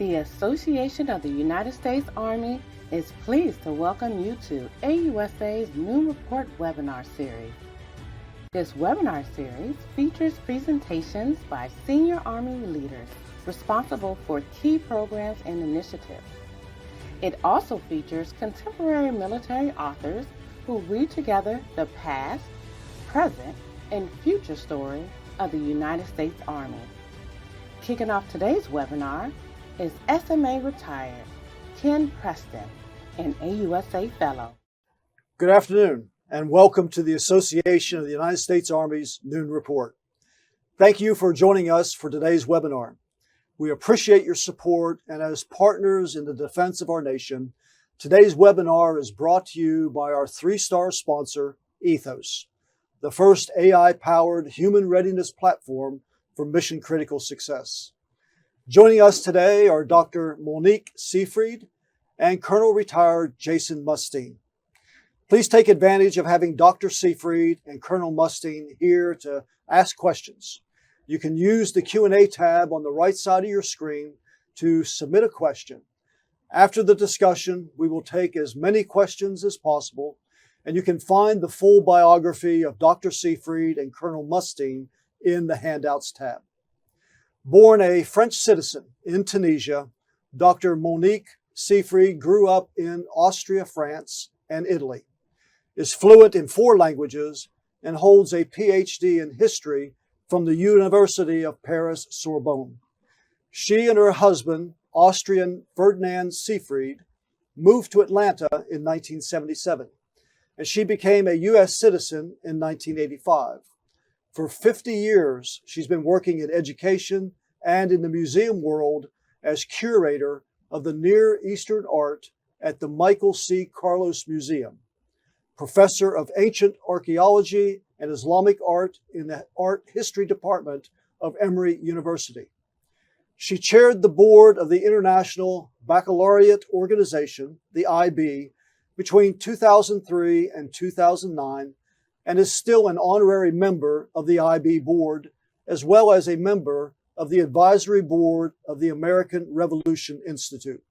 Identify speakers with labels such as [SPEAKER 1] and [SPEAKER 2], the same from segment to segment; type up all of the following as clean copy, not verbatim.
[SPEAKER 1] The Association of the United States Army is pleased to welcome you to AUSA's Noon Report webinar series. This webinar series features presentations by senior Army leaders responsible for key programs and initiatives. It also features contemporary military authors who read together the past, present, and future story of the United States Army. Kicking off today's webinar is SMA retired Ken Preston, an AUSA Fellow.
[SPEAKER 2] Good afternoon, and welcome to the Association of the United States Army's Noon Report. Thank you for joining us for today's webinar. We appreciate your support, and as partners in the defense of our nation, today's webinar is brought to you by our three-star sponsor, Ethos, the first AI-powered human readiness platform for mission-critical success. Joining us today are Dr. Monique Seefried and Colonel Retired Jason Musteen. Please take advantage of having Dr. Seefried and Colonel Musteen here to ask questions. You can use the Q&A tab on the right side of your screen to submit a question. After the discussion, we will take as many questions as possible, and you can find the full biography of Dr. Seefried and Colonel Musteen in the Handouts tab. Born a French citizen in Tunisia, Dr. Monique Seefried grew up in Austria, France, and Italy, is fluent in 4 languages, and holds a PhD in history from the University of Paris Sorbonne. She and her husband, Austrian Ferdinand Seefried, moved to Atlanta in 1977, and she became a U.S. citizen in 1985. For 50 years, she's been working in education and in the museum world as curator of the Near Eastern art at the Michael C. Carlos Museum, professor of ancient archaeology and Islamic art in the art history department of Emory University. She chaired the board of the International Baccalaureate Organization, the IB, between 2003 and 2009, and is still an honorary member of the IB board, as well as a member of the advisory board of the American Revolution Institute.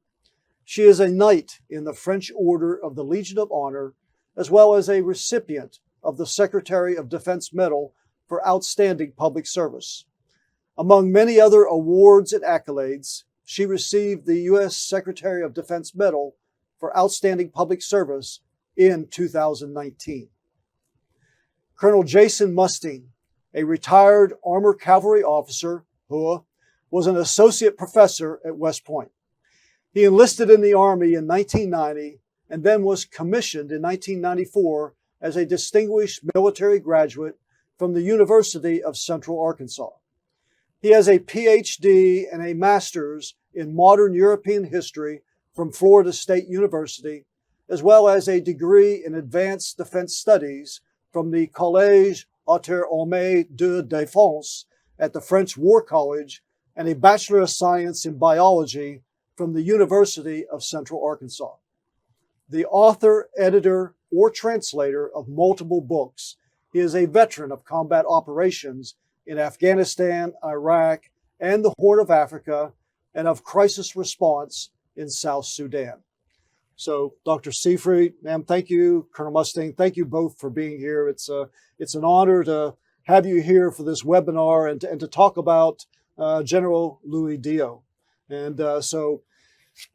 [SPEAKER 2] She is a knight in the French Order of the Legion of Honor, as well as a recipient of the Secretary of Defense Medal for Outstanding Public Service. Among many other awards and accolades, she received the U.S. Secretary of Defense Medal for Outstanding Public Service in 2019. Colonel Jason Musteen, a retired Armored Cavalry officer, was an associate professor at West Point. He enlisted in the Army in 1990 and then was commissioned in 1994 as a distinguished military graduate from the University of Central Arkansas. He has a PhD and a master's in modern European history from Florida State University, as well as a degree in advanced defense studies from the Collège Autres-Armées de Défense at the French War College, and a Bachelor of Science in Biology from the University of Central Arkansas. The author, editor, or translator of multiple books, he is a veteran of combat operations in Afghanistan, Iraq, and the Horn of Africa, and of crisis response in South Sudan. So, Dr. Seefried, ma'am, thank you. Colonel Musteen, thank you both for being here. It's an honor to have you here for this webinar and to talk about General Louis Dio. And so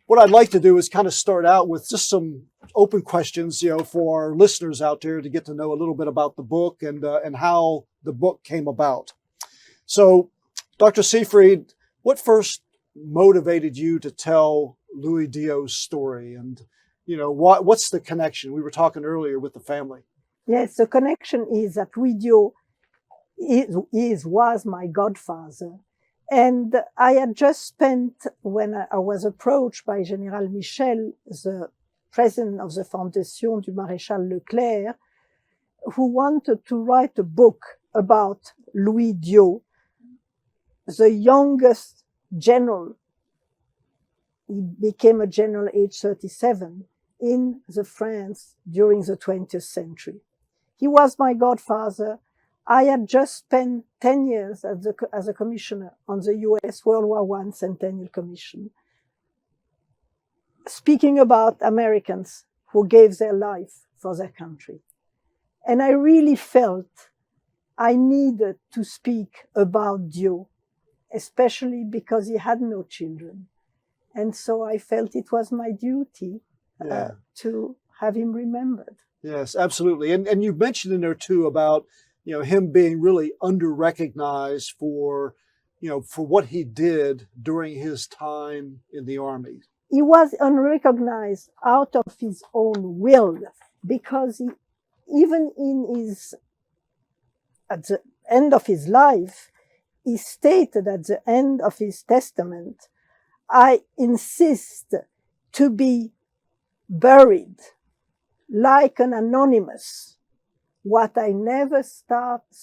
[SPEAKER 2] what I'd like to do is kind of start out with just some open questions, for our listeners out there to get to know a little bit about the book and how the book came about. So, Dr. Seefried, what first motivated you to tell Louis Dio's story, and what's the connection? We were talking earlier with the family.
[SPEAKER 3] Yes, the connection is that Louis Dio was my godfather, and I had just spent, when I was approached by Général Michel, the president of the Fondation du Maréchal Leclerc, who wanted to write a book about Louis Dio, the youngest general. He became a general age 37 in the France during the 20th century. He was my godfather. I had just spent 10 years as a commissioner on the U.S. World War I Centennial Commission. speaking about Americans who gave their life for their country. And I really felt I needed to speak about Dio, especially because he had no children. And so I felt it was my duty to have him remembered.
[SPEAKER 2] Yes, absolutely. And you mentioned in there too about, him being really under-recognized for what he did during his time in the Army.
[SPEAKER 3] He was unrecognized out of his own will because at the end of his life, he stated at the end of his testament, I insist to be buried like an anonymous, what I never stopped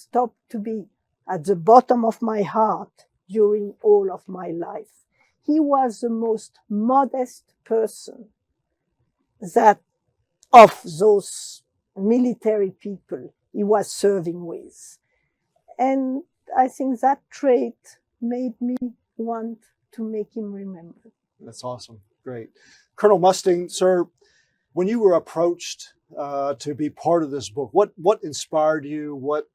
[SPEAKER 3] to be at the bottom of my heart during all of my life. He was the most modest person of those military people he was serving with. And I think that trait made me want to make him remembered.
[SPEAKER 2] That's awesome. Great. Colonel Musteen, sir, when you were approached to be part of this book, what inspired you? What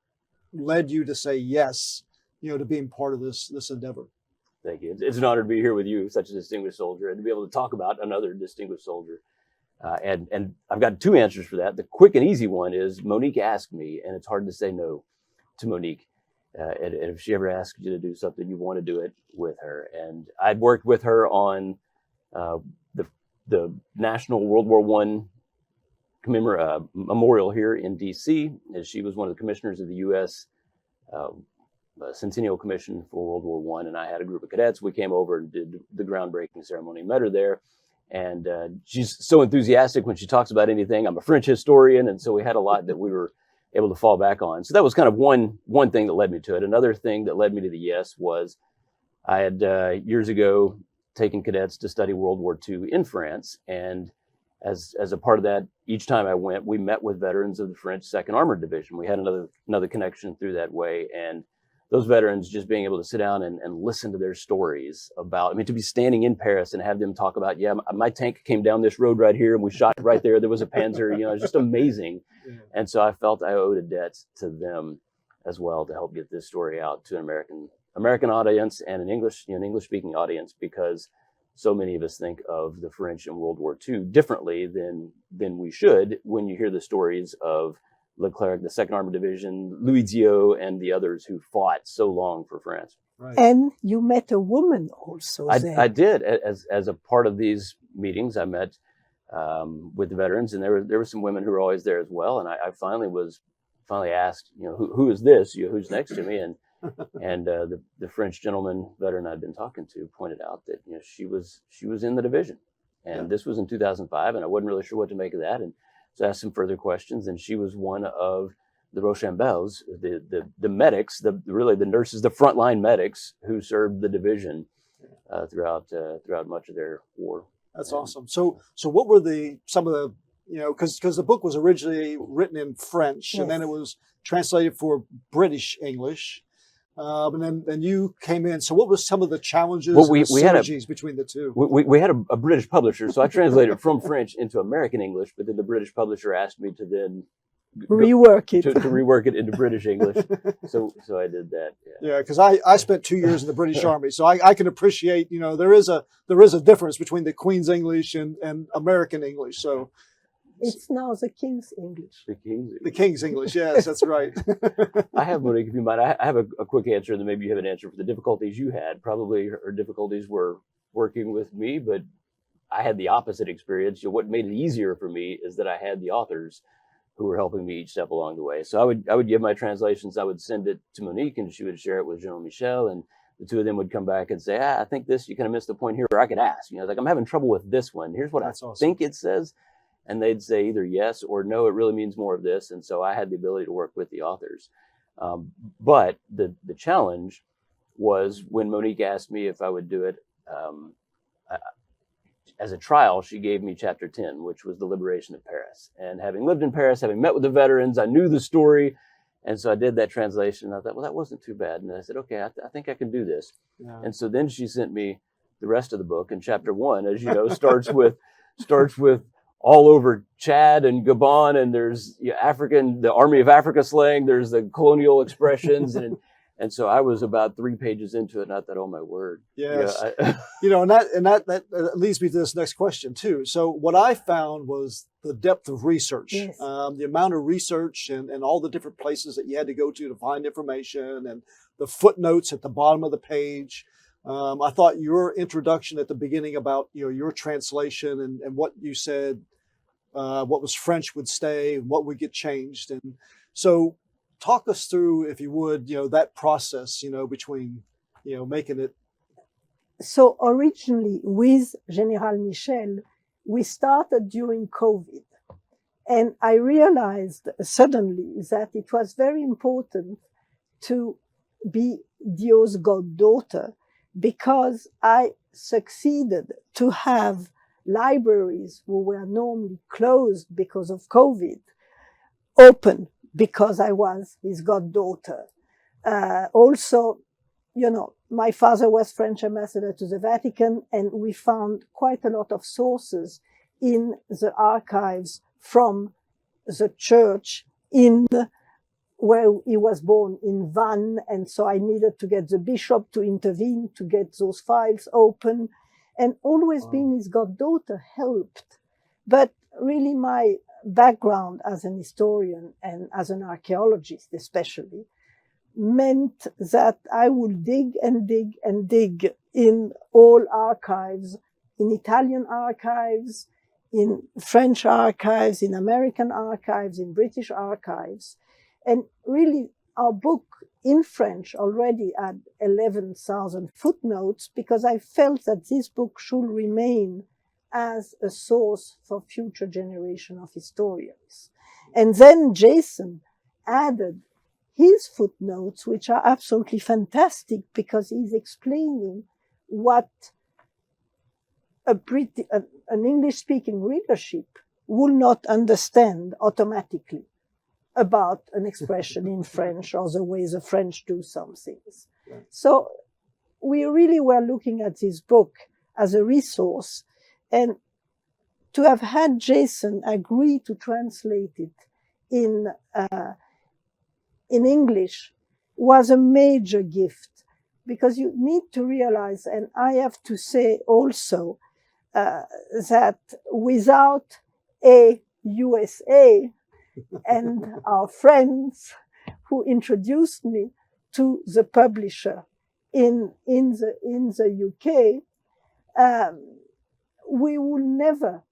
[SPEAKER 2] led you to say yes, to being part of this endeavor?
[SPEAKER 4] Thank you. It's an honor to be here with you, such a distinguished soldier, and to be able to talk about another distinguished soldier. And I've got two answers for that. The quick and easy one is Monique asked me, and it's hard to say no to Monique. And if she ever asks you to do something, you want to do it with her. And I'd worked with her on the National World War I memorial here in D.C., as she was one of the commissioners of the U.S. Centennial Commission for World War I, and I had a group of cadets. We came over and did the groundbreaking ceremony, met her there, and she's so enthusiastic when she talks about anything. I'm a French historian, and so we had a lot that we were able to fall back on. So that was kind of one thing that led me to it. Another thing that led me to the yes was I had years ago taken cadets to study World War II in France, and as a part of that, each time I went, we met with veterans of the French 2nd Armored Division. We had another connection through that way, and those veterans just being able to sit down and listen to their stories about, to be standing in Paris and have them talk about, my tank came down this road right here and we shot right there. There was a Panzer, it's just amazing. Yeah. And so I felt I owed a debt to them as well to help get this story out to an American audience and an English speaking audience, because so many of us think of the French in World War II differently than we should when you hear the stories of Leclerc, the 2nd Armored Division, Louis Dio, and the others who fought so long for France.
[SPEAKER 3] Right. And you met a woman also there.
[SPEAKER 4] I did. As a part of these meetings, I met with the veterans, and there were some women who were always there as well. And I finally asked, who is this? Who's next to me? And the French gentleman veteran I'd been talking to pointed out that she was in the division, and this was in 2005, and I wasn't really sure what to make of that. And so I asked some further questions, and she was one of the Rochambeaus, the medics, the nurses, the frontline medics who served the division throughout much of their war.
[SPEAKER 2] That's awesome. So what were some of the, because the book was originally written in French, and then it was translated for British English. And then you came in. So what was some of the challenges and synergies between the two?
[SPEAKER 4] We had a British publisher, so I translated from French into American English, but then the British publisher asked me to then
[SPEAKER 3] rework it
[SPEAKER 4] to rework it into British English. So I did that.
[SPEAKER 2] Yeah, because I spent 2 years in the British Army, so I can appreciate, there is a difference between the Queen's English and American English. So
[SPEAKER 3] it's now the King's English.
[SPEAKER 2] The King's English, yes, that's right.
[SPEAKER 4] I have, Monique, if you mind, I have a quick answer, and then maybe you have an answer for the difficulties you had. Probably her difficulties were working with me, but I had the opposite experience. What made it easier for me is that I had the authors who were helping me each step along the way. So I would give my translations, I would send it to Monique, and she would share it with General Michel, and the two of them would come back and say, I think this, you kind of missed the point here, or I could ask, like, I'm having trouble with this one. Here's what I think it says. And they'd say either yes or no, it really means more of this. And so I had the ability to work with the authors. But the challenge was when Monique asked me if I would do it as a trial, she gave me chapter 10, which was the liberation of Paris. And having lived in Paris, having met with the veterans, I knew the story. And so I did that translation. And I thought, well, that wasn't too bad. And I said, okay, I think I can do this. Yeah. And so then she sent me the rest of the book. And chapter 1, as you know, starts with starts with all over Chad and Gabon, and there's the Army of Africa slang, there's the colonial expressions, and so I was about 3 pages into it, not that, oh my word.
[SPEAKER 2] Yes.
[SPEAKER 4] Yeah,
[SPEAKER 2] and that leads me to this next question too. So what I found was the depth of research,
[SPEAKER 3] Yes.
[SPEAKER 2] The amount of research and all the different places that you had to go to find information, and the footnotes at the bottom of the page. I thought your introduction at the beginning about your translation and what you said, what was French would stay and what would get changed, and so talk us through, if you would, that process, between, making it.
[SPEAKER 3] So originally with Général Michel, we started during COVID. And I realized suddenly that it was very important to be Dio's goddaughter, because I succeeded to have libraries who were normally closed because of COVID open, because I was his goddaughter. Also, my father was French ambassador to the Vatican, and we found quite a lot of sources in the archives from the church where he was born, in Vannes. And so I needed to get the bishop to intervene to get those files open. And always being his goddaughter helped. But really my background as an historian and as an archaeologist especially meant that I would dig and dig and dig in all archives, in Italian archives, in French archives, in American archives, in British archives. And really our book in French already had 11,000 footnotes, because I felt that this book should remain as a source for future generation of historians. And then Jason added his footnotes, which are absolutely fantastic, because he's explaining what an English-speaking readership will not understand automatically about an expression in French or the way the French do some things.
[SPEAKER 2] Right.
[SPEAKER 3] So we really were looking at this book as a resource, and to have had Jason agree to translate it in English was a major gift, because you need to realize, and I have to say also, that without AUSA and our friends who introduced me to the publisher in the UK, we would never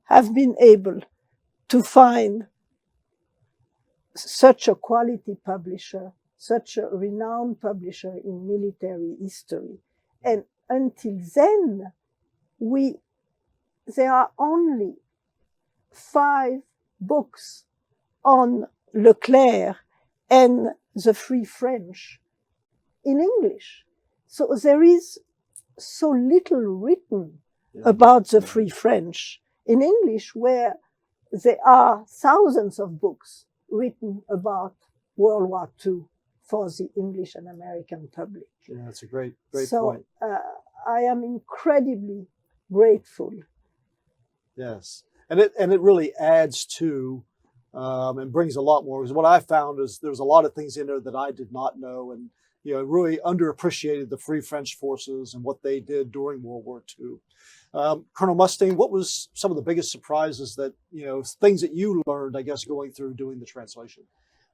[SPEAKER 3] have been able to find such a quality publisher, such a renowned publisher in military history. And until then, there are only 5 books on Leclerc and the Free French in English. So there is so little written about the Free French in English, where there are thousands of books written about World War II for the English and American public.
[SPEAKER 2] Yeah, that's a great point.
[SPEAKER 3] So I am incredibly grateful.
[SPEAKER 2] Yes, and it really adds to and brings a lot more. Because what I found is there was a lot of things in there that I did not know, and really underappreciated the Free French forces and what they did during World War II. Colonel Musteen, what was some of the biggest surprises that things that you learned, I guess, going through doing the translation?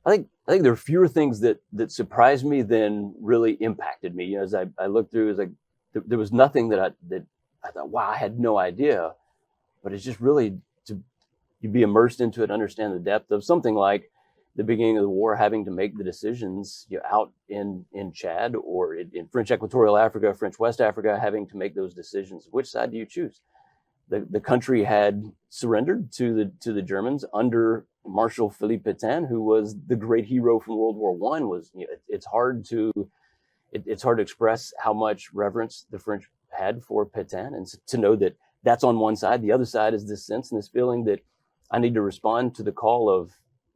[SPEAKER 4] I think there are fewer things that surprised me than really impacted me. As I looked through, it was like there was nothing that I thought, wow, I had no idea. But it's just really you be immersed into it, understand the depth of something like the beginning of the war, having to make the decisions out in Chad or in French Equatorial Africa, French West Africa, having to make those decisions. Which side do you choose? The country had surrendered to the Germans under Marshal Philippe Pétain, who was the great hero from World War I. It's hard to express how much reverence the French had for Pétain, and to know that that's on one side. The other side is this sense and this feeling that I need to respond to the call of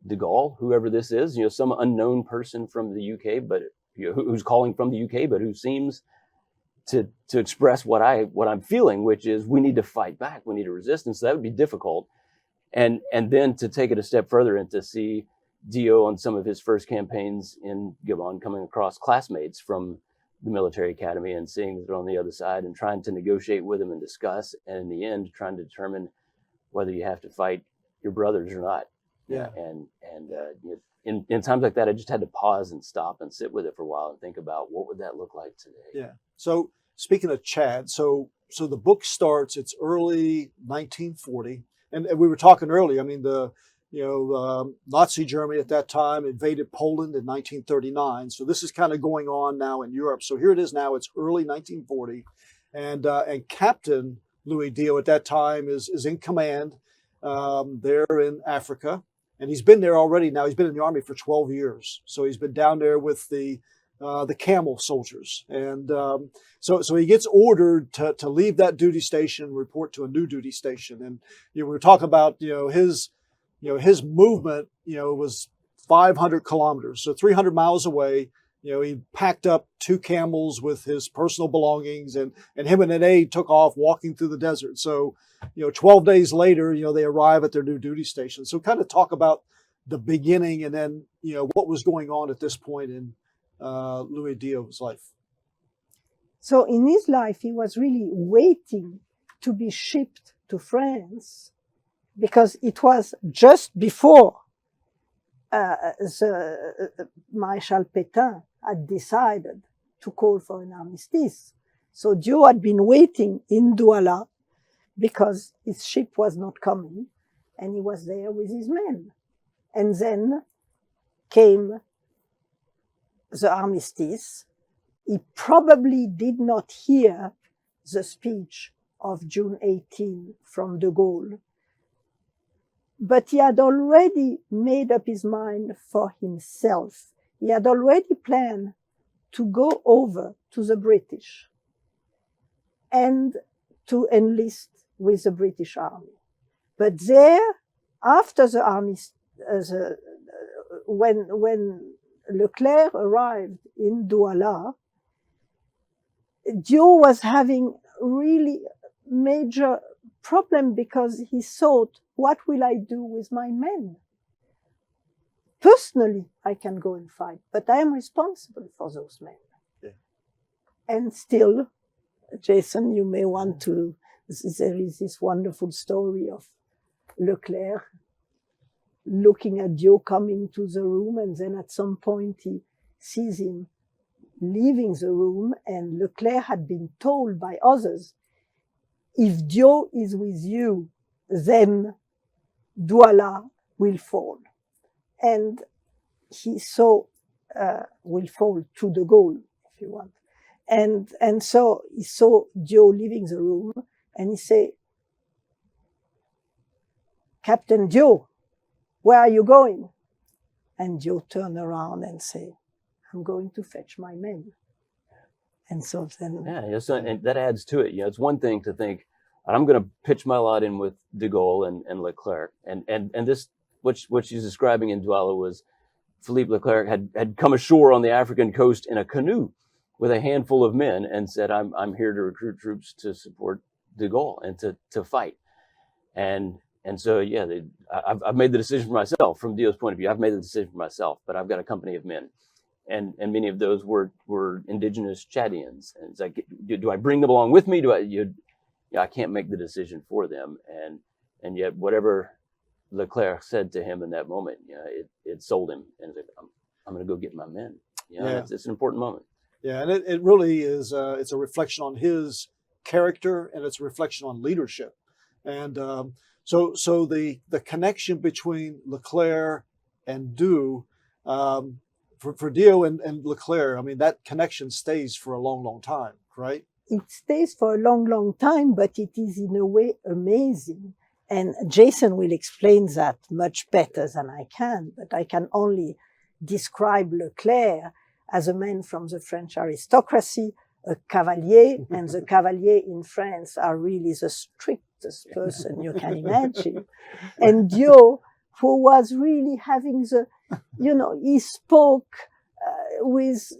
[SPEAKER 4] de Gaulle, whoever this is, some unknown person from the UK, but who's calling from the UK, but who seems to express what I'm feeling, which is we need to fight back, we need to resist, and so that would be difficult. And then to take it a step further and to see Dio on some of his first campaigns in Gabon coming across classmates from the military academy and seeing that they're on the other side and trying to negotiate with them and discuss, and in the end trying to determine whether you have to fight your brothers or not.
[SPEAKER 2] Yeah.
[SPEAKER 4] And in times like that, I just had to pause and stop and sit with it for a while and think about what would that look like today.
[SPEAKER 2] Yeah. So speaking of Chad, so the book starts, it's early 1940, and we were talking earlier, I mean, Nazi Germany at that time invaded Poland in 1939. So this is kind of going on now in Europe. So here it is now, it's early 1940, and Captain Louis Dio at that time is in command there in Africa. And he's been there already now. He's been in the Army for 12 years. So he's been down there with the camel soldiers. And so he gets ordered to leave that duty station and report to a new duty station. And we were talking about his movement was 500 kilometers, so 300 miles away. He packed up 2 camels with his personal belongings, and him and an aide took off walking through the desert. So 12 days later, they arrive at their new duty station. So kind of talk about the beginning and then what was going on at this point in Louis Dio's life.
[SPEAKER 3] So in his life, he was really waiting to be shipped to France, because it was just before the Marshal Pétain had decided to call for an armistice. So Dio had been waiting in Douala because his ship was not coming, and he was there with his men. And then came the armistice. He probably did not hear the speech of June 18 from de Gaulle, but he had already made up his mind for himself. He had already planned to go over to the British and to enlist with the British Army. But there, after the army, when Leclerc arrived in Douala, Dio was having really major problem because he thought, what will I do with my men? Personally, I can go and fight, but I am responsible for those men.
[SPEAKER 2] Yeah.
[SPEAKER 3] And still, Jason, you may want to, there is this wonderful story of Leclerc looking at Dio coming to the room, and then at some point he sees him leaving the room, and Leclerc had been told by others, if Dio is with you, then Douala will fall. And he saw, will fall to de Gaulle, if you want. And so he saw Dio leaving the room, and he said, Captain Dio, where are you going? And Dio turned around and said, I'm going to fetch my men. And so then...
[SPEAKER 4] Yeah, so, and that adds to it. It's one thing to think, I'm going to pitch my lot in with de Gaulle and Leclerc. And this, what she's describing in Douala was Philippe Leclerc had come ashore on the African coast in a canoe with a handful of men and said, I'm here to recruit troops to support de Gaulle and to fight. And so, yeah, I've made the decision for myself. From Dio's point of view, I've made the decision for myself, but I've got a company of men. And many of those were indigenous Chadians. And it's like, do I bring them along with me? I can't make the decision for them. And yet whatever Leclerc said to him in that moment, it sold him. And it's like, I'm going to go get my men. It's an important moment.
[SPEAKER 2] Yeah, and it really is, it's a reflection on his character, and it's a reflection on leadership. And so the connection between Leclerc and Dio, for Dio and Leclerc, I mean, that connection stays for a long, long time, right?
[SPEAKER 3] It stays for a long, long time, but it is in a way amazing. And Jason will explain that much better than I can, but I can only describe Leclerc as a man from the French aristocracy, a cavalier, and the cavalier in France are really the strictest person you can imagine. And Dio, who was really having he spoke with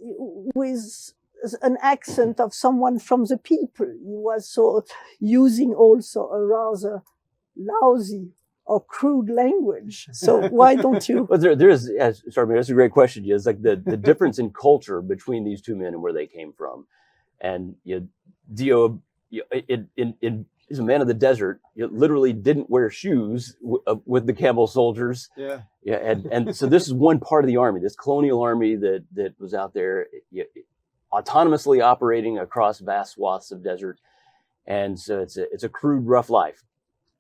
[SPEAKER 3] an accent of someone from the people. He was sort of using also a rather lousy or crude language. So why don't you?
[SPEAKER 4] Well, there is, sorry, that's a great question. It's like the difference in culture between these two men and where they came from. And Dio, he's a man of the desert. He literally didn't wear shoes with the camel soldiers.
[SPEAKER 2] Yeah.
[SPEAKER 4] Yeah. And so this is one part of the army, this colonial army that was out there autonomously operating across vast swaths of desert. And so it's a crude, rough life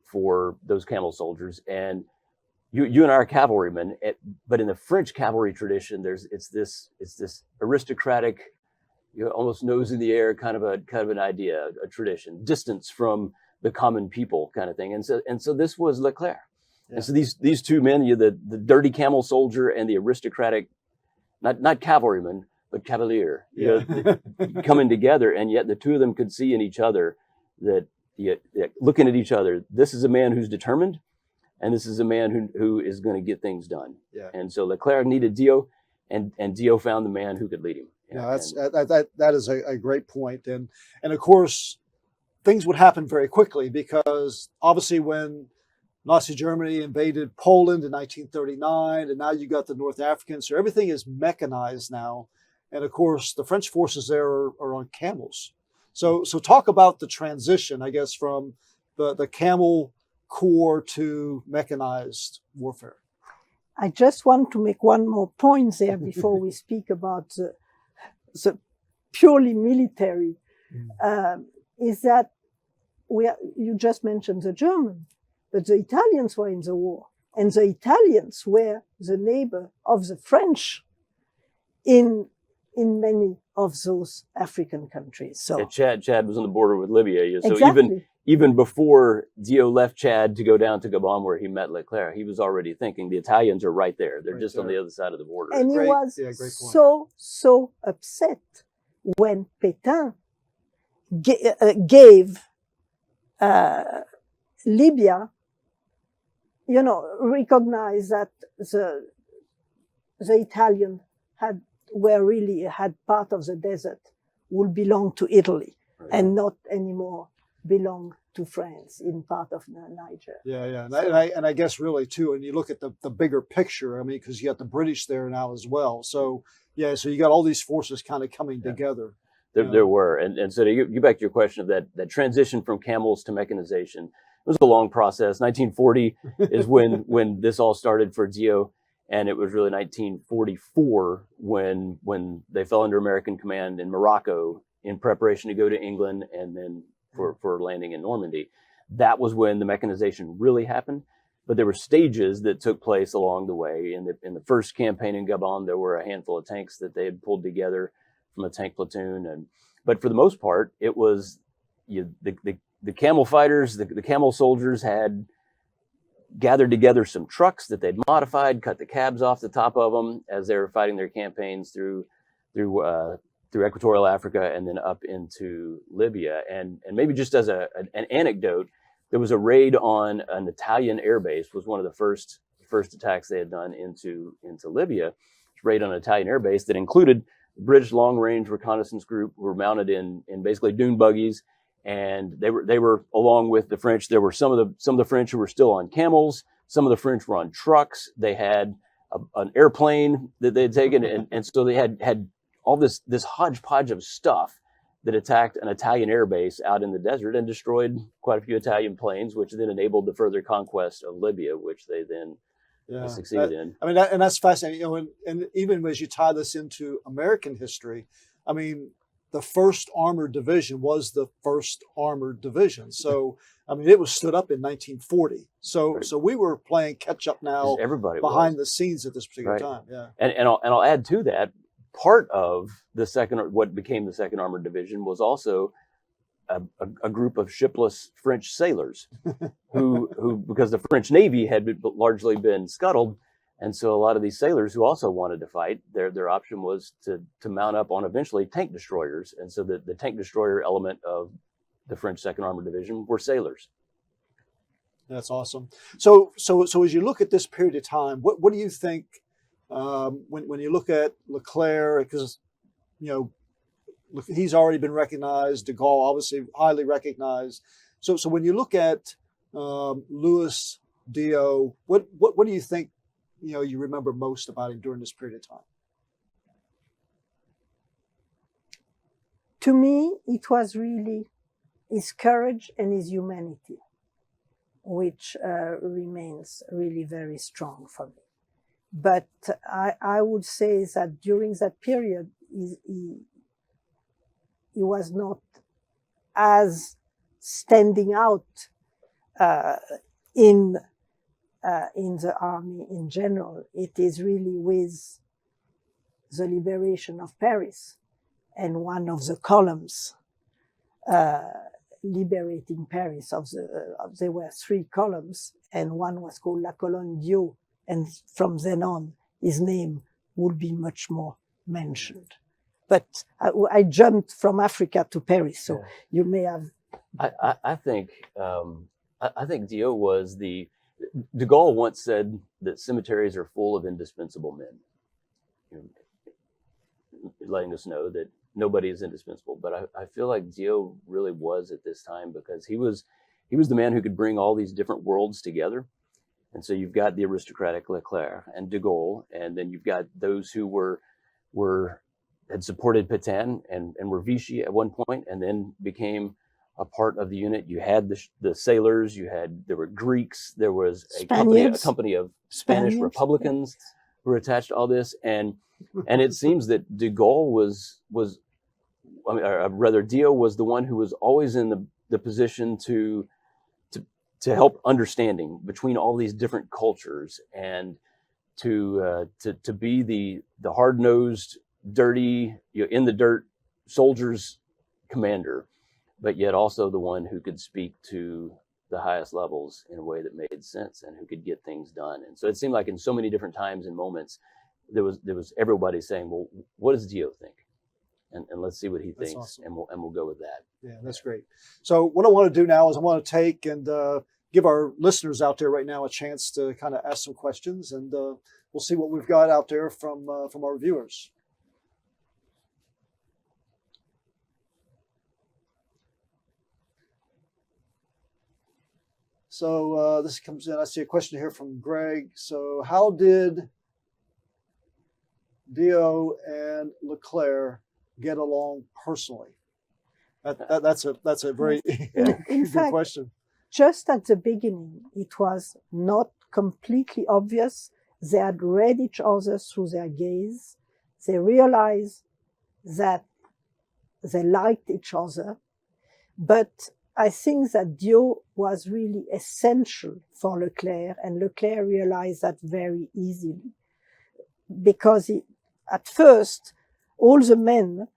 [SPEAKER 4] for those camel soldiers. And you and I are cavalrymen, but in the French cavalry tradition, it's this aristocratic, almost nose in the air kind of an idea, a tradition, distance from the common people kind of thing. And so this was Leclerc. Yeah. And so these two men, the dirty camel soldier and the aristocratic, not cavalryman, but cavalier, coming together. And yet the two of them could see in each other that, looking at each other, this is a man who's determined, and this is a man who is going to get things done. Yeah. And so Leclerc needed Dio, and Dio found the man who could lead him.
[SPEAKER 2] Yeah, that is a great point. And of course, things would happen very quickly, because obviously when Nazi Germany invaded Poland in 1939, and now you got the North Africans, so everything is mechanized now. And of course, the French forces there are on camels. So talk about the transition, I guess, from the camel corps to mechanized warfare.
[SPEAKER 3] I just want to make one more point there before we speak about the purely military, is that you just mentioned the German, but the Italians were in the war, and the Italians were the neighbor of the French in many of those African countries. So
[SPEAKER 4] Chad was on the border with Libya. So
[SPEAKER 3] exactly.
[SPEAKER 4] even before Dio left Chad to go down to Gabon where he met Leclerc, he was already thinking the Italians are right there. They're just on the other side of the border.
[SPEAKER 3] And he was so upset when Pétain gave Libya, recognized that the Italian had part of the desert would belong to Italy, right, and not anymore belong to France in part of Niger.
[SPEAKER 2] Yeah. And I guess really too, and you look at the bigger picture, I mean, because you got the British there now as well. So so you got all these forces kind of coming together.
[SPEAKER 4] There were. And so to get back to your question of that transition from camels to mechanization, it was a long process. 1940 is when this all started for Dio. And it was really 1944 when they fell under American command in Morocco in preparation to go to England and then for landing in Normandy. That was when the mechanization really happened. But there were stages that took place along the way. In the first campaign in Gabon, there were a handful of tanks that they had pulled together from a tank platoon. But for the most part, it was the camel fighters, the camel soldiers had gathered together some trucks that they'd modified, cut the cabs off the top of them as they were fighting their campaigns through Equatorial Africa and then up into Libya. And maybe just as an anecdote, there was a raid on an Italian air base, was one of the first attacks they had done into Libya. Raid on an Italian air base that included the British Long Range Reconnaissance Group, who were mounted in basically dune buggies. And they were along with the French. There were some of the French who were still on camels. Some of the French were on trucks. They had an airplane that they had taken, and so they had all this hodgepodge of stuff that attacked an Italian air base out in the desert and destroyed quite a few Italian planes, which then enabled the further conquest of Libya, which they then succeeded in.
[SPEAKER 2] I mean, and that's fascinating. And even as you tie this into American history, I mean, the first Armored Division was the first Armored Division. So, I mean, it was stood up in 1940. So, right. So we were playing catch up now. Everybody behind the scenes at this particular time. Yeah.
[SPEAKER 4] And I'll add to that, part of what became the Second Armored Division was also a group of shipless French sailors who because the French Navy had largely been scuttled. And so a lot of these sailors who also wanted to fight, their option was to mount up on eventually tank destroyers. And so the tank destroyer element of the French Second Armored Division were sailors.
[SPEAKER 2] That's awesome. So as you look at this period of time, what do you think when you look at Leclerc? Because he's already been recognized. De Gaulle, obviously, highly recognized. So when you look at Louis Dio, what do you think, you remember most about him during this period of time?
[SPEAKER 3] To me, it was really his courage and his humanity, which remains really very strong for me. But I would say that during that period, he was not as standing out in the army in general. It is really with the liberation of Paris and one of the columns liberating Paris. There were 3 columns, and one was called La Colonne Dio, and from then on, his name would be much more mentioned. But I jumped from Africa to Paris, so you may have.
[SPEAKER 4] I think Dio was De Gaulle once said that cemeteries are full of indispensable men, letting us know that nobody is indispensable. But I feel like Dio really was at this time, because he was the man who could bring all these different worlds together. And so you've got the aristocratic Leclerc and De Gaulle, and then you've got those who had supported Pétain and were Vichy at one point, and then became a part of the unit. You had the sailors, there were Greeks, there was a company of Spanish Republicans who were attached to all this, and it seems that De Gaulle Dio was the one who was always in the position to help understanding between all these different cultures, and to be the hard-nosed, dirty, in the dirt soldiers commander, but yet also the one who could speak to the highest levels in a way that made sense and who could get things done. And so it seemed like in so many different times and moments, there was everybody saying, well, what does Dio think? And let's see what he thinks. Awesome. and we'll go with that.
[SPEAKER 2] Yeah, that's great. So what I want to do now is I want to take and give our listeners out there right now a chance to kind of ask some questions, and we'll see what we've got out there from our viewers. So this comes in. I see a question here from Greg. So how did Dio and Leclerc get along personally? That's a very good
[SPEAKER 3] fact,
[SPEAKER 2] question.
[SPEAKER 3] Just at the beginning, it was not completely obvious. They had read each other through their gaze. They realized that they liked each other, but I think that Dio was really essential for Leclerc, and Leclerc realized that very easily, because at first, all the men,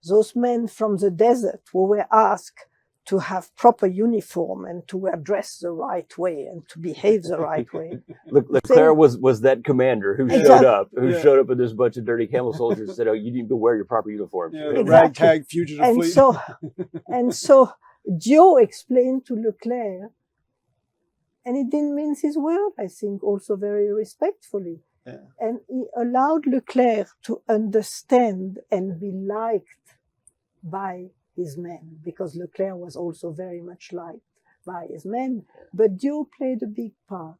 [SPEAKER 3] those men from the desert who were asked to have proper uniform and to wear dress the right way and to behave the right way.
[SPEAKER 4] Leclerc was that commander who showed up with this bunch of dirty camel soldiers and said, "Oh, you need to wear your proper uniform."
[SPEAKER 2] Yeah, the ragtag fugitive fleet.
[SPEAKER 3] And so Dio explained to Leclerc, and he didn't mince his word, I think, also very respectfully. Yeah. And he allowed Leclerc to understand and be liked by his men, because Leclerc was also very much liked by his men. But Dio played a big part.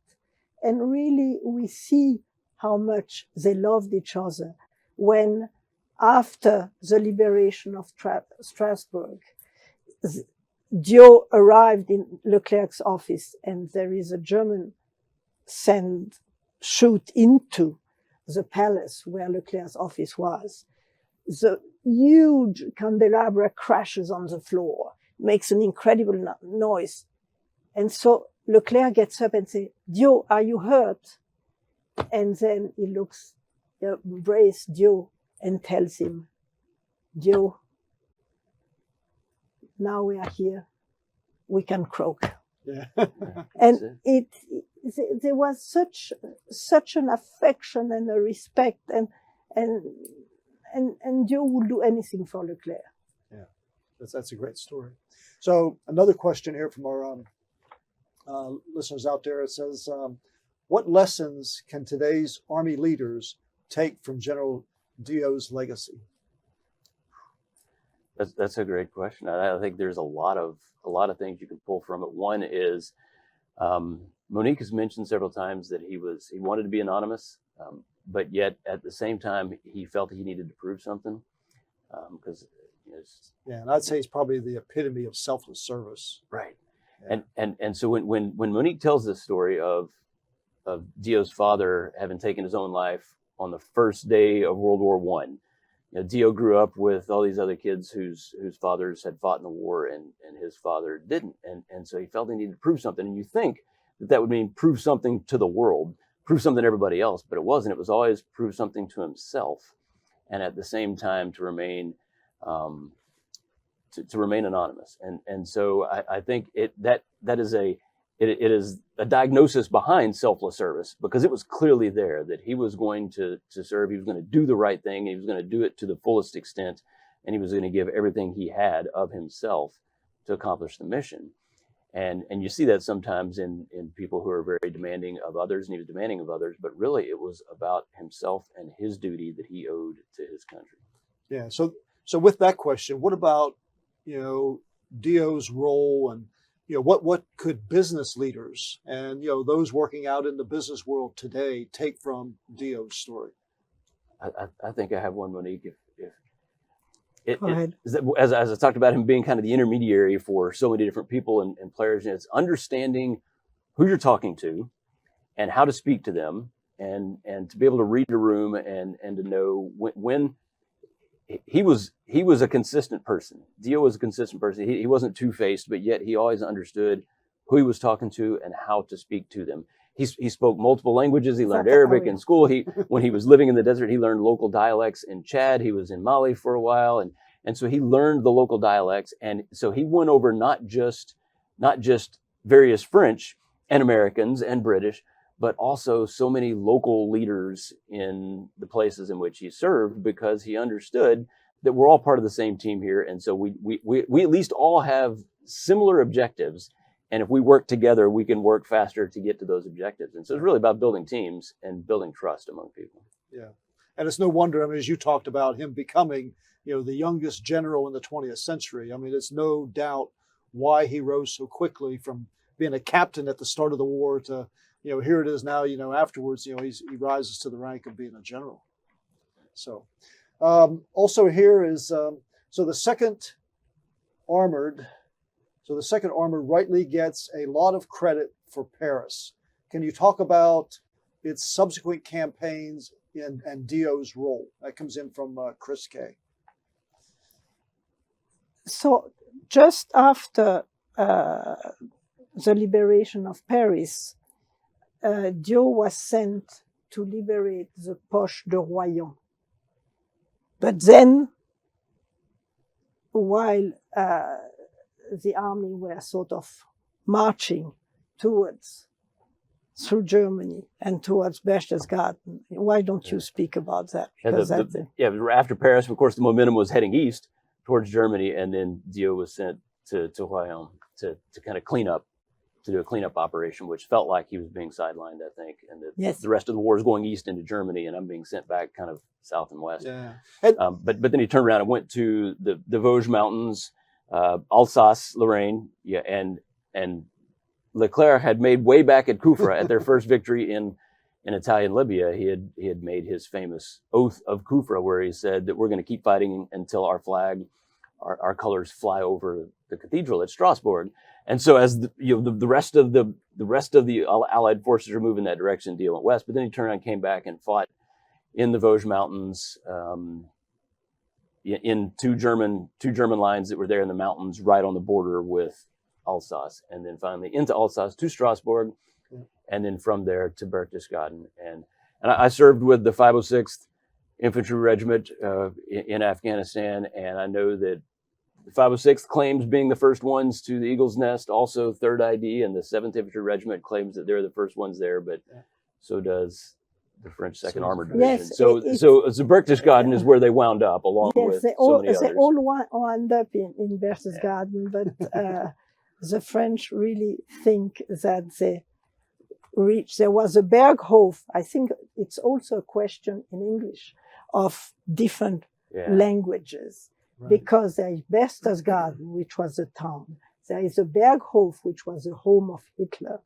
[SPEAKER 3] And really, we see how much they loved each other when, after the liberation of Strasbourg, Dio arrived in Leclerc's office, and there is a German shoot into the palace where Leclerc's office was. The huge candelabra crashes on the floor, makes an incredible noise. And so Leclerc gets up and says, "Dio, are you hurt?" And then he embraces Dio and tells him, "Dio, now we are here, we can croak."
[SPEAKER 2] Yeah.
[SPEAKER 3] And there was such an affection and a respect, and Dio would do anything for Leclerc.
[SPEAKER 2] Yeah, that's a great story. So another question here from our listeners out there. It says, what lessons can today's Army leaders take from General Dio's legacy?
[SPEAKER 4] That's a great question. I think there's a lot of things you can pull from it. One is Monique has mentioned several times that he wanted to be anonymous, but yet at the same time he felt he needed to prove something because
[SPEAKER 2] and I'd say he's probably the epitome of selfless service.
[SPEAKER 4] Right.
[SPEAKER 2] Yeah.
[SPEAKER 4] And so when Monique tells this story of Dio's father having taken his own life on the first day of World War I, Dio grew up with all these other kids whose fathers had fought in the war and his father didn't. And so he felt he needed to prove something. And you think that would mean prove something to the world, prove something to everybody else, but it wasn't. It was always prove something to himself. And at the same time to remain to remain anonymous. And so I think that is a diagnosis behind selfless service, because it was clearly there that he was going to serve. He was going to do the right thing. He was going to do it to the fullest extent, and he was going to give everything he had of himself to accomplish the mission. And you see that sometimes in people who are very demanding of others, and he was demanding of others, but really it was about himself and his duty that he owed to his country.
[SPEAKER 2] Yeah. So with that question, what about, Dio's role, and what could business leaders and those working out in the business world today take from Dio's story?
[SPEAKER 4] I think I have one, Monique.
[SPEAKER 3] Go ahead.
[SPEAKER 4] As I talked about him being kind of the intermediary for so many different people and players, and it's understanding who you're talking to and how to speak to them, and to be able to read a room and to know when he was a consistent person. Dio was a consistent person. He wasn't two-faced, but yet he always understood who he was talking to and how to speak to them. He spoke multiple languages. He learned Arabic in school. When he was living in the desert, he learned local dialects in Chad. He was in Mali for a while, and so he learned the local dialects. And so he went over not just various French and Americans and British, but also so many local leaders in the places in which he served, because he understood that we're all part of the same team here. And so we at least all have similar objectives. And if we work together, we can work faster to get to those objectives. And so it's really about building teams and building trust among people.
[SPEAKER 2] Yeah. And it's no wonder, as you talked about him becoming, the youngest general in the 20th century. It's no doubt why he rose so quickly from being a captain at the start of the war to, here it is now, afterwards, he rises to the rank of being a general. So also here is, the second armored rightly gets a lot of credit for Paris. Can you talk about its subsequent campaigns and Dio's role? That comes in from Chris K.
[SPEAKER 3] So just after the liberation of Paris, Dio was sent to liberate the Poche de Royan. But then, while the army were sort of marching through Germany and towards Berchtesgaden, why don't you speak about that? Because
[SPEAKER 4] after Paris, of course, the momentum was heading east towards Germany, and then Dio was sent to Royan to kind of do a cleanup operation, which felt like he was being sidelined, I think, and the rest of the war is going east into Germany, and I'm being sent back kind of south and west.
[SPEAKER 2] Yeah.
[SPEAKER 4] But then he turned around and went to the Vosges Mountains, Alsace, Lorraine, and Leclerc had made way back at Kufra at their first victory in Italian Libya. He had made his famous oath of Kufra, where he said that we're going to keep fighting until our flag, our colors fly over the cathedral at Strasbourg. And so as the rest of the Allied forces are moving that direction, Dio went west. But then he turned around and came back and fought in the Vosges Mountains, in two German lines that were there in the mountains, right on the border with Alsace, and then finally into Alsace to Strasbourg, and then from there to Berchtesgaden. And I served with the 506th Infantry Regiment in Afghanistan, and I know that the 506th claims being the first ones to the Eagle's Nest, also 3rd ID, and the 7th Infantry Regiment claims that they're the first ones there, but so does the French 2nd Armored Division.
[SPEAKER 3] Yes,
[SPEAKER 4] so Berchtesgaden is where they wound up, along with
[SPEAKER 3] they
[SPEAKER 4] so many others.
[SPEAKER 3] They all wound up in Berchtesgaden, but the French really think that they reached. There was a Berghof. I think it's also a question in English of different languages.
[SPEAKER 2] Right.
[SPEAKER 3] because there is Berchtesgaden, which was a town. There is a Berghof, which was the home of Hitler.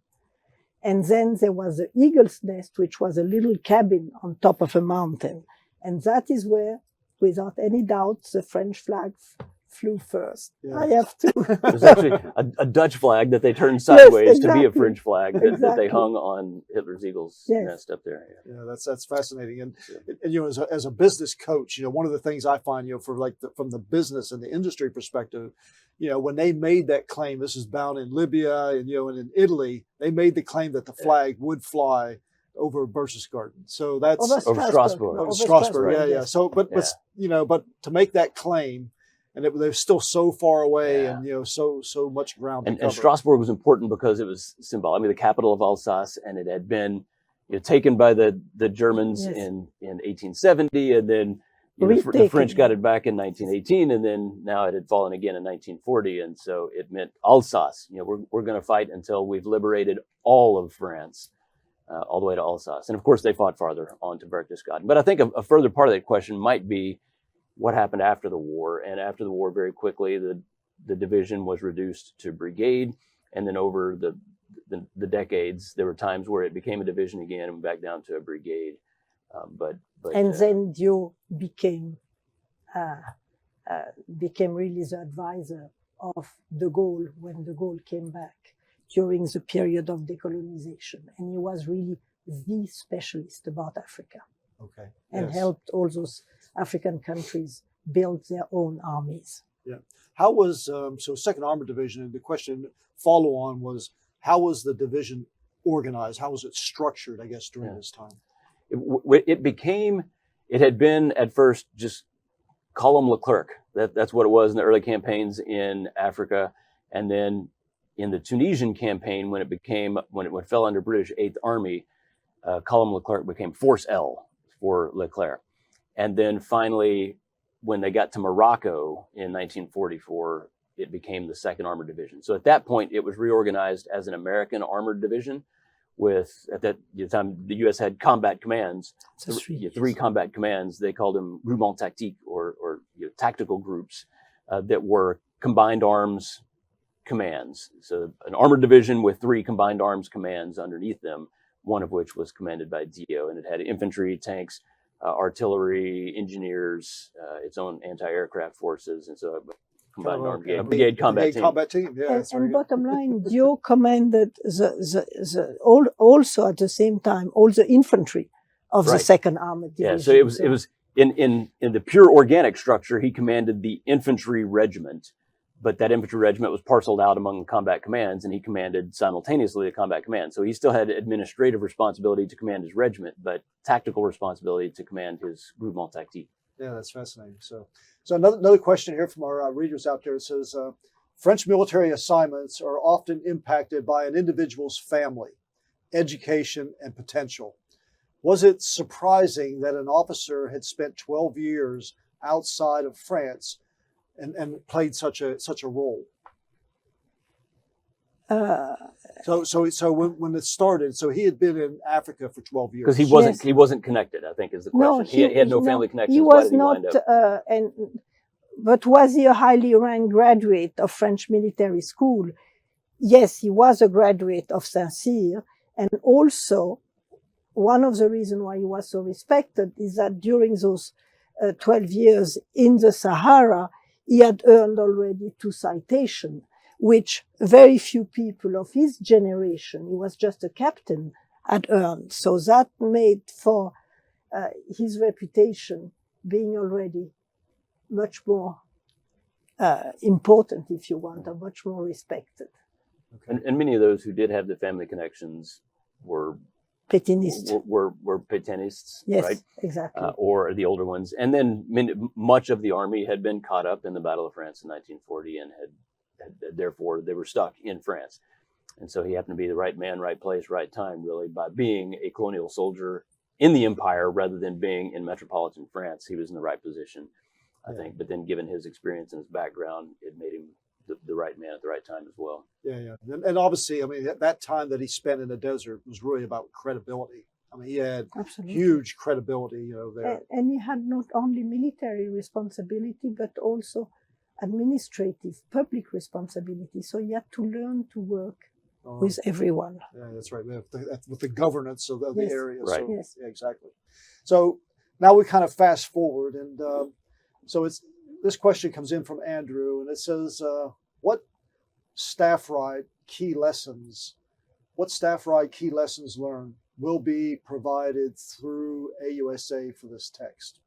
[SPEAKER 3] And then there was the Eagle's Nest, which was a little cabin on top of a mountain. And that is where, without any doubt, the French flag flew first.
[SPEAKER 2] Yeah.
[SPEAKER 3] I have to.
[SPEAKER 4] It was actually a Dutch flag that they turned sideways to be a
[SPEAKER 3] exactly.
[SPEAKER 4] French flag that they
[SPEAKER 3] Exactly.
[SPEAKER 4] hung on Hitler's Eagle's
[SPEAKER 3] Yes.
[SPEAKER 4] nest up there. Yeah.
[SPEAKER 2] Yeah, that's fascinating. And you know, as a business coach, you know, one of the things I find, you know, for like from the business and the industry perspective, you know, when they made that claim, this is bound in Libya and, you know, and in Italy, they made the claim that the flag would fly over Berchtesgaden. So that's
[SPEAKER 3] Over
[SPEAKER 4] Strasbourg.
[SPEAKER 2] over
[SPEAKER 3] Over
[SPEAKER 2] Strasbourg. Yeah, yeah.
[SPEAKER 3] yes.
[SPEAKER 2] So, but you know, but to make that claim, and they're still so far away,
[SPEAKER 4] Yeah.
[SPEAKER 2] and you know, so much ground to
[SPEAKER 4] And
[SPEAKER 2] cover.
[SPEAKER 4] Strasbourg was important because it was symbolic. I mean, the capital of Alsace, and it had been taken by the Germans
[SPEAKER 3] Yes.
[SPEAKER 4] in 1870, and then the
[SPEAKER 3] Retaken.
[SPEAKER 4] French got it back in 1918, and then now it had fallen again in 1940, and so it meant Alsace. You know, we're going to fight until we've liberated all of France, all the way to Alsace. And of course, they fought farther on to Berchtesgaden. But I think a further part of that question might be what happened after the war. And after the war, very quickly, the division was reduced to brigade, and then over the decades, there were times where it became a division again and back down to a brigade. But
[SPEAKER 3] And then Dio became really the advisor of de Gaulle when de Gaulle came back during the period of decolonization. And he was really the specialist about Africa
[SPEAKER 2] Okay.
[SPEAKER 3] and
[SPEAKER 2] Yes.
[SPEAKER 3] helped all those African countries build their own armies.
[SPEAKER 2] Yeah. How was so Second Armored Division? And the question follow on was, how was the division organized? How was it structured? I guess during this time.
[SPEAKER 4] It had been at first just Column Leclerc. That's what it was in the early campaigns in Africa, and then in the Tunisian campaign when it fell under British 8th Army, Column Leclerc became Force L for Leclerc, and then finally when they got to Morocco in 1944, it became the Second Armored Division. So at that point, it was reorganized as an American Armored Division. At that time, the U.S. had combat commands, three combat commands. They called them groupements tactiques, or tactical groups that were combined arms commands. So an armored division with 3 combined arms commands underneath them, one of which was commanded by Dio, and it had infantry, tanks, artillery, engineers, its own anti-aircraft forces, and so combined arms, a brigade combat team.
[SPEAKER 2] Yeah,
[SPEAKER 3] and bottom line, Dio commanded also at the same time all the infantry of the Second Armored Division.
[SPEAKER 4] Yeah, so it was in the pure organic structure. He commanded the infantry regiment, but that infantry regiment was parceled out among the combat commands, and he commanded simultaneously the combat command. So he still had administrative responsibility to command his regiment, but tactical responsibility to command his groupement tactique.
[SPEAKER 2] Yeah, that's fascinating. So another question here from our readers out there. It says, French military assignments are often impacted by an individual's family, education, and potential. Was it surprising that an officer had spent 12 years outside of France and played such a role? So when it started, so he had been in Africa for 12 years.
[SPEAKER 4] Because he wasn't connected, I think is the question.
[SPEAKER 3] No,
[SPEAKER 4] he had no family connections.
[SPEAKER 3] He
[SPEAKER 4] Why
[SPEAKER 3] was
[SPEAKER 4] did he
[SPEAKER 3] not,
[SPEAKER 4] wind up?
[SPEAKER 3] But was he a highly ranked graduate of French military school? Yes, he was a graduate of Saint-Cyr, and also one of the reasons why he was so respected is that during those 12 years in the Sahara, he had earned already 2 citations, which very few people of his generation, he was just a captain, had earned. So that made for his reputation being already much more important, if you want, or much more respected.
[SPEAKER 2] Okay.
[SPEAKER 4] And many of those who did have the family connections were
[SPEAKER 3] Pétainist.
[SPEAKER 4] were Pétainists,
[SPEAKER 3] Yes,
[SPEAKER 4] right?
[SPEAKER 3] exactly.
[SPEAKER 4] Or the older ones. And then much of the army had been caught up in the Battle of France in 1940 and had therefore they were stuck in France. And so he happened to be the right man, right place, right time, really, by being a colonial soldier in the empire rather than being in metropolitan France. He was in the right position, I think. But then given his experience and his background, it made him the right man at the right time as well.
[SPEAKER 2] Yeah. And obviously, I mean, that time that he spent in the desert was really about credibility. I mean, he had
[SPEAKER 3] Absolutely.
[SPEAKER 2] huge credibility, there.
[SPEAKER 3] And he had not only military responsibility, but also administrative, public responsibility. So he had to learn to work with everyone.
[SPEAKER 2] Yeah, that's right. With the governance of the
[SPEAKER 3] Yes.
[SPEAKER 2] area.
[SPEAKER 4] Right.
[SPEAKER 2] So,
[SPEAKER 3] Yes.
[SPEAKER 2] yeah, exactly. So now we kind of fast forward, and so this question comes in from Andrew, and it says, what staff ride key lessons learned will be provided through AUSA for this text?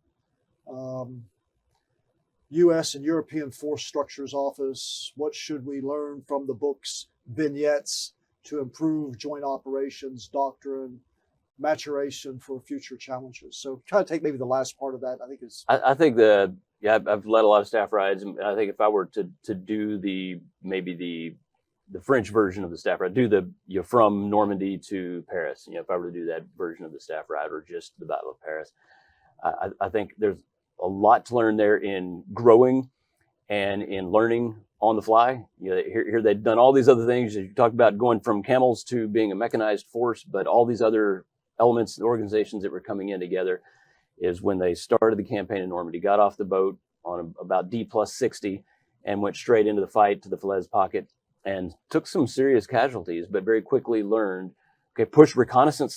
[SPEAKER 2] U.S. and European Force Structures Office, what should we learn from the book's vignettes to improve joint operations, doctrine, maturation for future challenges? So try to take maybe the last part of that. I think it's...
[SPEAKER 4] I think I've led a lot of staff rides, and I think if I were to do the French version of the staff ride, do from Normandy to Paris, if I were to do that version of the staff ride or just the Battle of Paris, I think there's a lot to learn there in growing and in learning on the fly. Here they've done all these other things. You talked about going from camels to being a mechanized force, but all these other elements and organizations that were coming in together is when they started the campaign in Normandy, got off the boat on about D+60 and went straight into the fight to the Falaise pocket and took some serious casualties, but very quickly learned, okay, push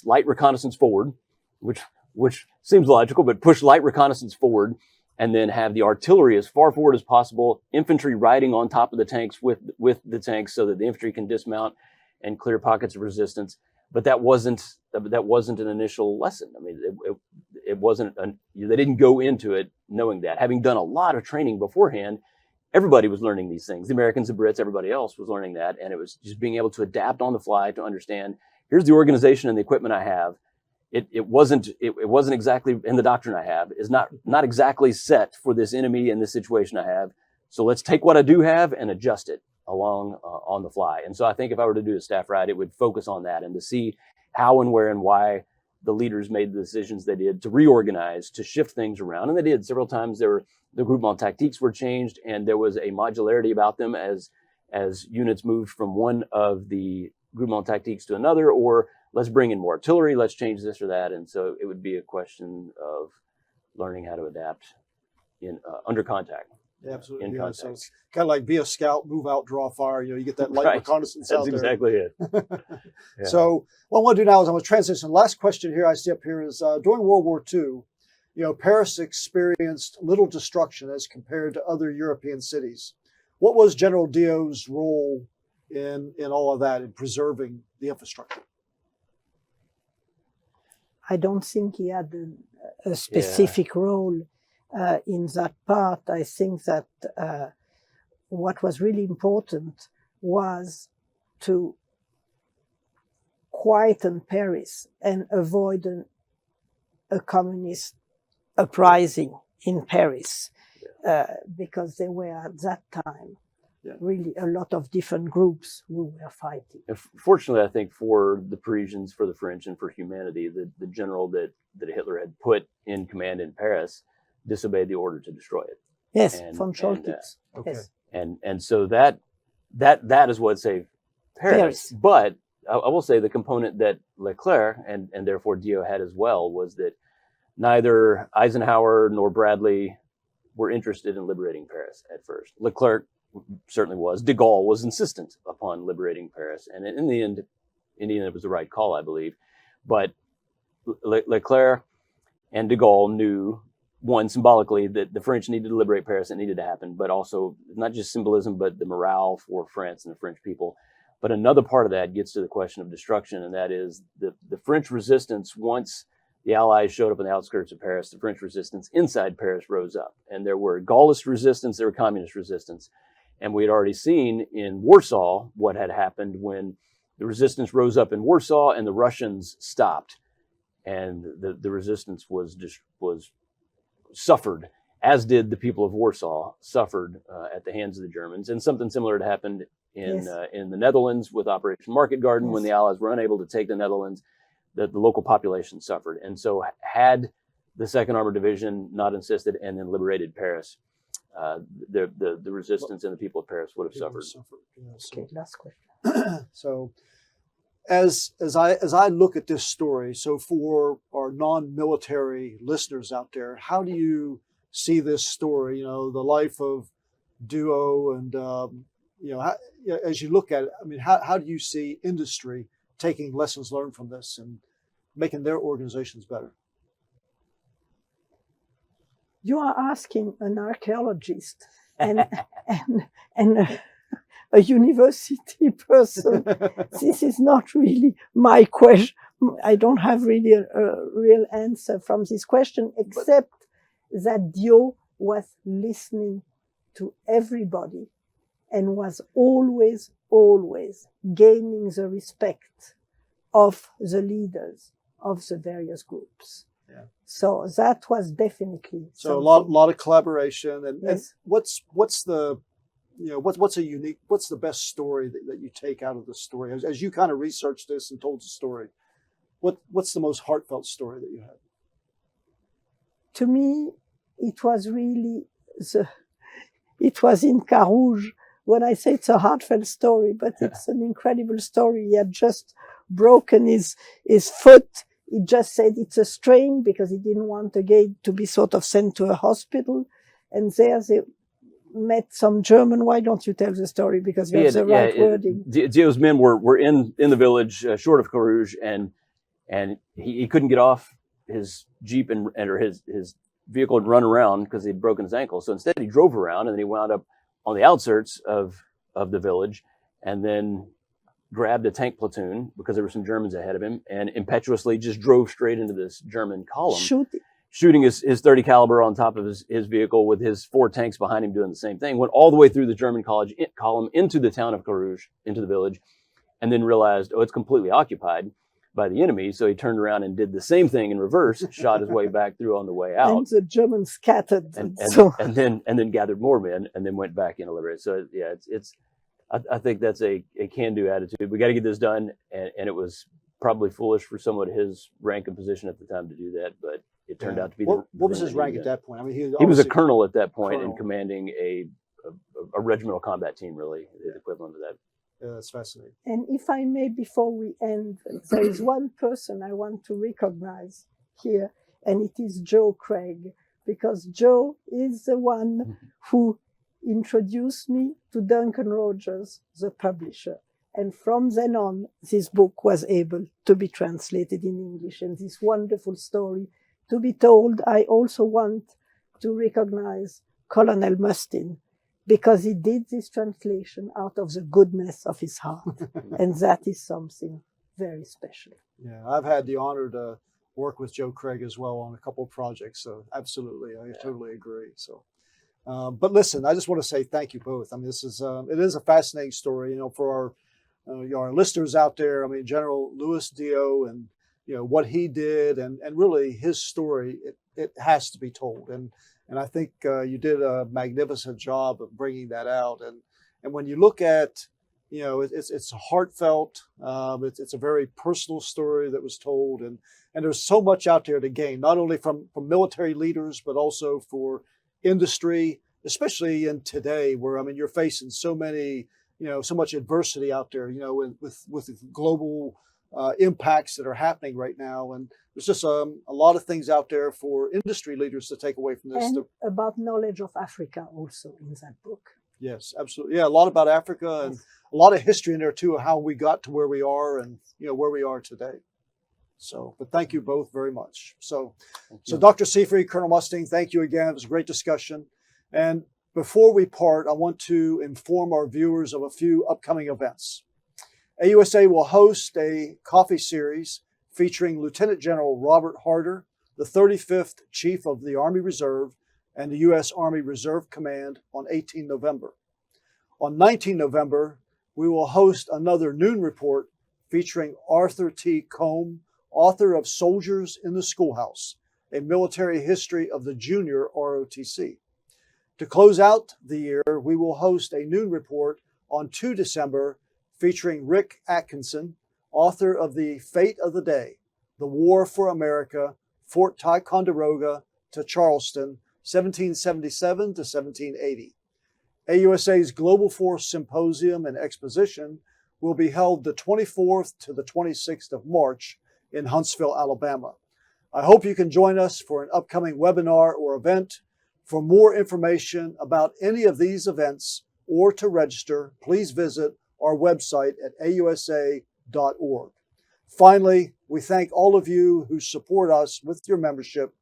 [SPEAKER 4] light reconnaissance forward, which seems logical, but push light reconnaissance forward and then have the artillery as far forward as possible, infantry riding on top of the tanks with the tanks so that the infantry can dismount and clear pockets of resistance. But that wasn't an initial lesson. I mean, it wasn't. They didn't go into it knowing that. Having done a lot of training beforehand, everybody was learning these things. The Americans, the Brits, everybody else was learning that, and it was just being able to adapt on the fly to understand. Here's the organization and the equipment I have. It wasn't exactly, and the doctrine I have is not exactly set for this enemy and this situation I have. So let's take what I do have and adjust it along on the fly. And so I think if I were to do a staff ride, it would focus on that and to see how and where and why the leaders made the decisions they did to reorganize, to shift things around. And they did several times. The groupement tactiques were changed, and there was a modularity about them as units moved from one of the groupement tactiques to another, or let's bring in more artillery, let's change this or that. And so it would be a question of learning how to adapt in under contact.
[SPEAKER 2] Yeah, absolutely.
[SPEAKER 4] In
[SPEAKER 2] Yeah,
[SPEAKER 4] contact.
[SPEAKER 2] so it's kind of like be a scout, move out, draw fire. You get that light
[SPEAKER 4] Right.
[SPEAKER 2] reconnaissance
[SPEAKER 4] That's
[SPEAKER 2] out there.
[SPEAKER 4] exactly it. Yeah.
[SPEAKER 2] So what I want to do now is I'm going to transition. Last question here I see up here is during World War II, Paris experienced little destruction as compared to other European cities. What was General Dio's role in all of that, in preserving the infrastructure?
[SPEAKER 3] I don't think he had a specific role in that part. I think that what was really important was to quieten Paris and avoid a communist uprising in Paris, because there were at that time really a lot of different groups who were fighting.
[SPEAKER 4] And fortunately, I think for the Parisians, for the French, and for humanity, the general that Hitler had put in command in Paris disobeyed the order to destroy it.
[SPEAKER 3] Yes,
[SPEAKER 4] And-
[SPEAKER 3] von Scholtitz.
[SPEAKER 2] okay.
[SPEAKER 3] Yes.
[SPEAKER 4] And so that is what saved Paris. But I will say the component that Leclerc and therefore Dio had as well was that neither Eisenhower nor Bradley were interested in liberating Paris at first. Leclerc certainly was. De Gaulle was insistent upon liberating Paris. And in the end, it was the right call, I believe. But Leclerc and de Gaulle knew, one, symbolically, that the French needed to liberate Paris. It needed to happen. But also, not just symbolism, but the morale for France and the French people. But another part of that gets to the question of destruction, and that is the French resistance. Once the Allies showed up on the outskirts of Paris, the French resistance inside Paris rose up. And there were Gaullist resistance, there were communist resistance. And we had already seen in Warsaw what had happened when the resistance rose up in Warsaw and the Russians stopped. And the resistance was suffered, as did the people of Warsaw, suffered at the hands of the Germans. And something similar had happened in the Netherlands with Operation Market Garden. When the Allies were unable to take the Netherlands, the local population suffered. And so had the Second Armored Division not insisted and then liberated Paris, the resistance and the people of Paris would have suffered.
[SPEAKER 2] Yeah,
[SPEAKER 3] Okay, last question.
[SPEAKER 2] So as I look at this story, so for our non-military listeners out there, how do you see this story? You know, the life of Duo, and as you look at it, I mean, how do you see industry taking lessons learned from this and making their organizations better?
[SPEAKER 3] You are asking an archaeologist and a university person. This is not really my question. I don't have really a real answer from this question, except that Dio was listening to everybody and was always gaining the respect of the leaders of the various groups.
[SPEAKER 2] Yeah.
[SPEAKER 3] So that was definitely
[SPEAKER 2] so
[SPEAKER 3] something.
[SPEAKER 2] a lot of collaboration. And,
[SPEAKER 3] Yes.
[SPEAKER 2] and what's the best story that you take out of the story as you kind of researched this and told the story? What's the most heartfelt story that you had?
[SPEAKER 3] To me, it was really it was in Carouge. When I say it's a heartfelt story, but it's an incredible story. He had just broken his foot. He just said it's a strain because he didn't want again to be sort of sent to a hospital. And there they met some German. Why don't you tell the story? Because you have the right wording.
[SPEAKER 4] Dio's men were in the village short of Carouge, and he couldn't get off his Jeep or his vehicle and run around because he'd broken his ankle. So instead he drove around, and then he wound up on the outskirts of the village, and then grabbed a tank platoon because there were some Germans ahead of him, and impetuously just drove straight into this German column, shooting his 30 caliber on top of his vehicle with his 4 tanks behind him doing the same thing. Went all the way through the German column into the town of Carouge, into the village, and then realized, it's completely occupied by the enemy. So he turned around and did the same thing in reverse, shot his way back through on the way out.
[SPEAKER 3] And the Germans scattered.
[SPEAKER 4] And then gathered more men and then went back in to liberate. So yeah, I think that's a can-do attitude. We got to get this done. And it was probably foolish for someone his rank and position at the time to do that, but it turned out to be
[SPEAKER 2] what was his rank at that point? I mean,
[SPEAKER 4] he was a colonel at that point and commanding a regimental combat team, really, the equivalent of that.
[SPEAKER 2] Yeah, that's fascinating.
[SPEAKER 3] And if I may, before we end, there is one person I want to recognize here, and it is Joe Craig, because Joe is the one who introduced me to Duncan Rogers, the publisher. And from then on, this book was able to be translated in English, and this wonderful story to be told. I also want to recognize Colonel Musteen, because he did this translation out of the goodness of his heart. And that is something very special.
[SPEAKER 2] Yeah, I've had the honor to work with Joe Craig as well on a couple of projects. So absolutely, I totally agree. So, but listen, I just want to say thank you both. I mean, this is, it is a fascinating story, for our listeners out there. I mean, General Louis Dio and, what he did and really his story, it has to be told. And I think you did a magnificent job of bringing that out. And when you look at, it's heartfelt. It's a very personal story that was told. And there's so much out there to gain, not only from military leaders, but also for industry, especially in today where, I mean, you're facing so many, so much adversity out there, with global impacts that are happening right now. And there's just a lot of things out there for industry leaders to take away from this.
[SPEAKER 3] And about knowledge of Africa also in that book.
[SPEAKER 2] Yes, absolutely. Yeah, a lot about Africa and a lot of history in there too, how we got to where we are and, where we are today. So, but thank you both very much. So Dr. Seefried, Colonel Musteen, thank you again. It was a great discussion. And before we part, I want to inform our viewers of a few upcoming events. AUSA will host a coffee series featuring Lieutenant General Robert Harder, the 35th Chief of the Army Reserve and the U.S. Army Reserve Command on 18 November. On 19 November, we will host another Noon Report featuring Arthur T. Combe, author of Soldiers in the Schoolhouse, a military history of the junior ROTC. To close out the year, we will host a Noon Report on 2 December featuring Rick Atkinson, author of The Fate of the Day, The War for America, Fort Ticonderoga to Charleston, 1777 to 1780. AUSA's Global Force Symposium and Exposition will be held the 24th to the 26th of March in Huntsville, Alabama. I hope you can join us for an upcoming webinar or event. For more information about any of these events or to register, please visit our website at ausa.org. Finally, we thank all of you who support us with your membership.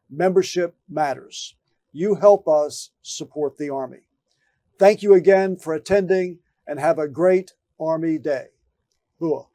[SPEAKER 2] Membership matters. You help us support the Army. Thank you again for attending and have a great Army Day. Hua.